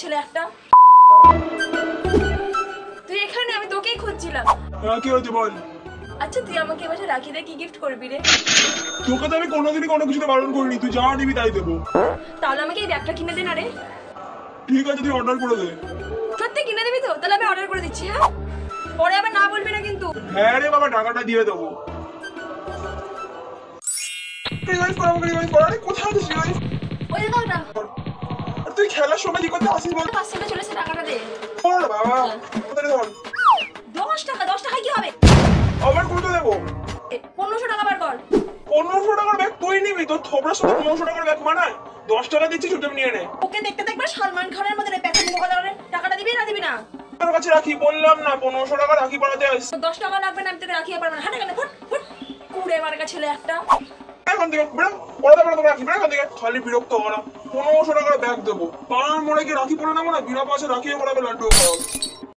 ছেলে একটা তুই এখানে আমি তোকেই খুঁজছিলাম। কি হয়েছে বল? আচ্ছা তুই আমাকে এবছর রাখিতে কি গিফট করবি রে? তোকে তো আমি কোনোদিনই কোনো কিছুতে বারণ করিনি, তুই যা নিবি তাই দেবো। তাহলে আমাকে এই ব্যাগটা কিনে দে না রে। ঠিক আছে তুই অর্ডার করে দে। সত্যি কিনে দিবি তো? তাহলে আমি অর্ডার করে দিচ্ছি। হ্যাঁ পরে আবার না বলবি না কিন্তু। হ্যাঁ রে বাবা, টাকাটা দিয়ে দেবো। কোথায় আছিস? ওই দেখো না তুই খেলার সময় কি করতে আসিস বল? 500 টাকা চলেছে, টাকাটা দে। বল বাবা, কোথায় ধর? 10 টাকা, 10 টাকায় কি হবে? আবার কত দেবো? 1500 টাকা বার কর। 1500 টাকার ব্যাগ তুই নিবি? তোর থোবড়ার সাথে 1500 টাকার ব্যাগ মানায়? 10 টাকা দিচ্ছি, চুপচাপ নিয়ে নে। ওকে দেখতে দেখবে সালমান খানের মধ্যে প্যাকেট মুখ ধরে। টাকাটা দিবি না দিবি না? তোর কাছে রাখি বললাম না, 1500 টাকা রাখি পড়াতে আস। 10 টাকা লাগবে না, আমি তোকে রাখিয়ে পারবো না। হাঁটা কেন? ফুট ফুট কুড়ে মার্কা ছেলে একটা। এখন থেকে বেড়া পড়াতে পারবো রাখি, বেড়া এখান থেকে। খালি বিরক্ত করা। 1500 টাকার ব্যাগ দেবো, পাড়ার মোড়ে কি রাখি পরে নেবো না? বিনা পয়সা রাখিয়ে পড়াবে লাড্ডু খাওয়া।